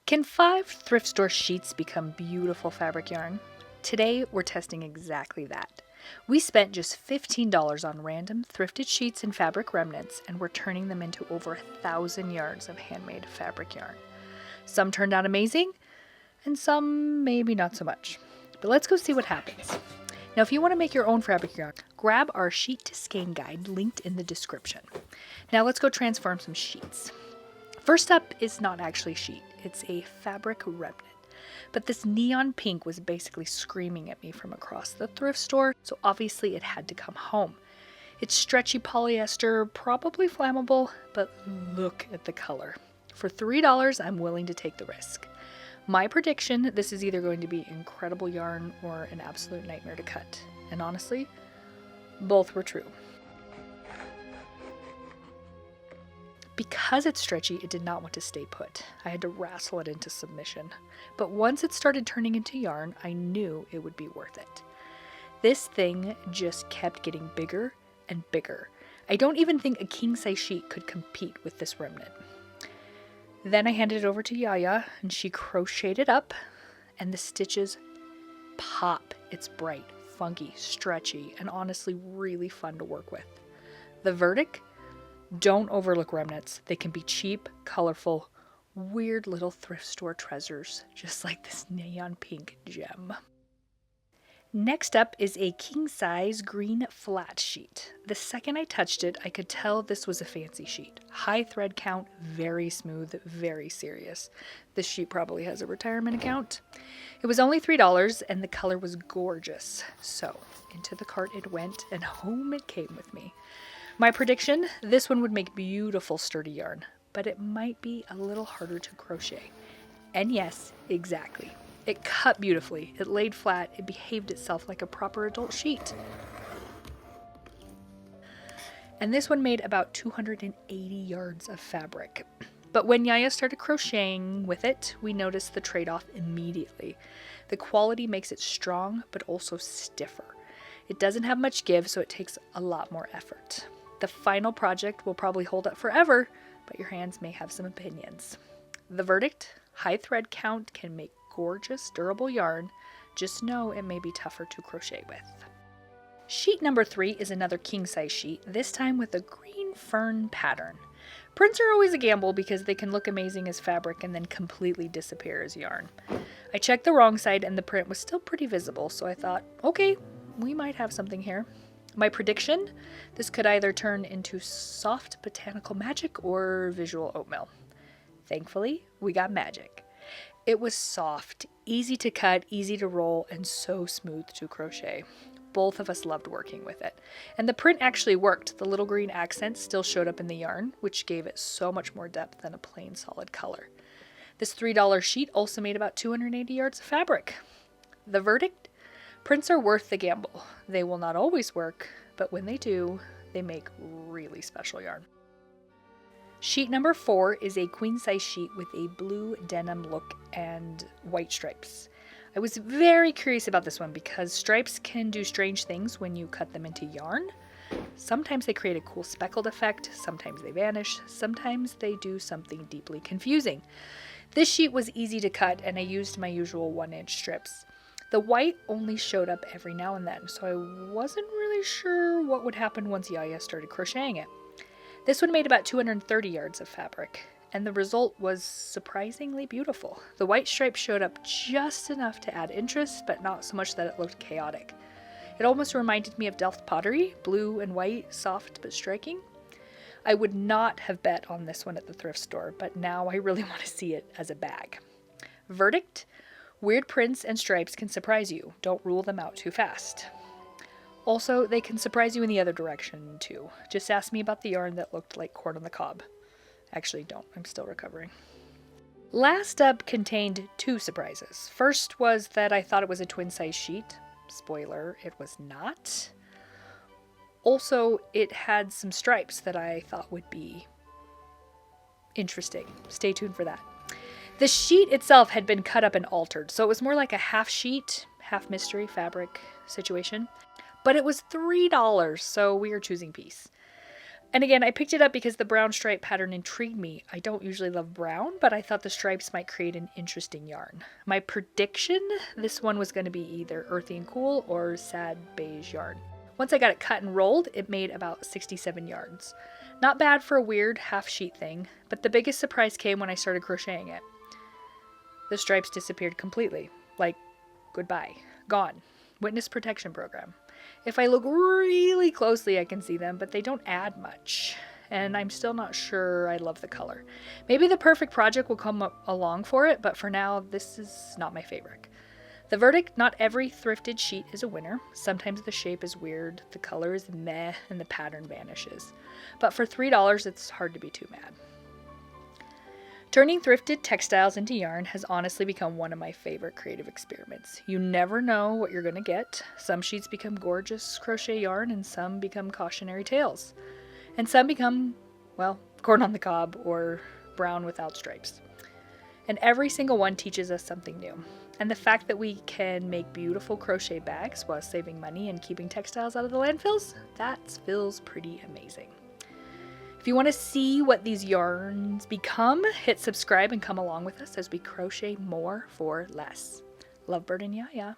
Can 5 thrift store sheets become beautiful fabric yarn? Today, we're testing exactly that. We spent just $15 on random thrifted sheets and fabric remnants, and we're turning them into over 1,000 yards of handmade fabric yarn. Some turned out amazing, and some maybe not so much. But let's go see what happens. Now, if you want to make your own fabric yarn, grab our sheet to skein guide linked in the description. Now let's go transform some sheets. First up is not actually sheet, it's a fabric remnant. But this neon pink was basically screaming at me from across the thrift store, so obviously it had to come home. It's stretchy polyester, probably flammable, but look at the color. For $3, I'm willing to take the risk. My prediction, this is either going to be incredible yarn or an absolute nightmare to cut. And honestly, both were true. Because it's stretchy, it did not want to stay put. I had to wrestle it into submission. But once it started turning into yarn, I knew it would be worth it. This thing just kept getting bigger and bigger. I don't even think a king-size sheet could compete with this remnant. Then I handed it over to Yaya, and she crocheted it up, and the stitches pop. It's bright, funky, stretchy, and honestly really fun to work with. The verdict? Don't overlook remnants. They can be cheap, colorful, weird little thrift store treasures, just like this neon pink gem. Next up is a king-size green flat sheet. The second I touched it, I could tell this was a fancy sheet. High thread count, very smooth, very serious. This sheet probably has a retirement account. It was only $3 and the color was gorgeous. So into the cart it went and home it came with me. My prediction, this one would make beautiful sturdy yarn, but it might be a little harder to crochet. And yes, exactly. It cut beautifully, it laid flat, it behaved itself like a proper adult sheet. And this one made about 280 yards of fabric. But when Yaya started crocheting with it, we noticed the trade-off immediately. The quality makes it strong, but also stiffer. It doesn't have much give, so it takes a lot more effort. The final project will probably hold up forever, but your hands may have some opinions. The verdict? High thread count can make gorgeous, durable yarn. Just know it may be tougher to crochet with. Sheet number 3 is another king-size sheet, this time with a green fern pattern. Prints are always a gamble because they can look amazing as fabric and then completely disappear as yarn. I checked the wrong side and the print was still pretty visible, so I thought, okay, we might have something here. My prediction? This could either turn into soft botanical magic or visual oatmeal. Thankfully, we got magic. It was soft, easy to cut, easy to roll, and so smooth to crochet. Both of us loved working with it. And the print actually worked. The little green accents still showed up in the yarn, which gave it so much more depth than a plain solid color. This $3 sheet also made about 280 yards of fabric. The verdict? Prints are worth the gamble. They will not always work, but when they do, they make really special yarn. Sheet number 4 is a queen-size sheet with a blue denim look and white stripes. I was very curious about this one because stripes can do strange things when you cut them into yarn. Sometimes they create a cool speckled effect, sometimes they vanish, sometimes they do something deeply confusing. This sheet was easy to cut and I used my usual 1-inch strips. The white only showed up every now and then, so I wasn't really sure what would happen once Yaya started crocheting it. This one made about 230 yards of fabric, and the result was surprisingly beautiful. The white stripes showed up just enough to add interest, but not so much that it looked chaotic. It almost reminded me of Delft pottery, blue and white, soft but striking. I would not have bet on this one at the thrift store, but now I really want to see it as a bag. Verdict? Weird prints and stripes can surprise you. Don't rule them out too fast. Also, they can surprise you in the other direction too. Just ask me about the yarn that looked like corn on the cob. Actually, don't. I'm still recovering. Last up contained 2 surprises. First was that I thought it was a twin-size sheet. Spoiler, it was not. Also, it had some stripes that I thought would be interesting. Stay tuned for that. The sheet itself had been cut up and altered, so it was more like a half sheet, half mystery fabric situation. But it was $3, so we are choosing peace. And again, I picked it up because the brown stripe pattern intrigued me. I don't usually love brown, but I thought the stripes might create an interesting yarn. My prediction, this one was going to be either earthy and cool or sad beige yarn. Once I got it cut and rolled, it made about 67 yards. Not bad for a weird half sheet thing, but the biggest surprise came when I started crocheting it. The stripes disappeared completely. Like, goodbye. Gone. Witness protection program. If I look really closely, I can see them, but they don't add much. And I'm still not sure I love the color. Maybe the perfect project will come along for it, but for now, this is not my favorite. The verdict, not every thrifted sheet is a winner. Sometimes the shape is weird, the color is meh, and the pattern vanishes. But for $3, it's hard to be too mad. Turning thrifted textiles into yarn has honestly become one of my favorite creative experiments. You never know what you're going to get. Some sheets become gorgeous crochet yarn, and some become cautionary tales. And some become, well, corn on the cob or brown without stripes. And every single one teaches us something new. And the fact that we can make beautiful crochet bags while saving money and keeping textiles out of the landfills, that feels pretty amazing. If you want to see what these yarns become, hit subscribe and come along with us as we crochet more for less. Lovebird and Yaya.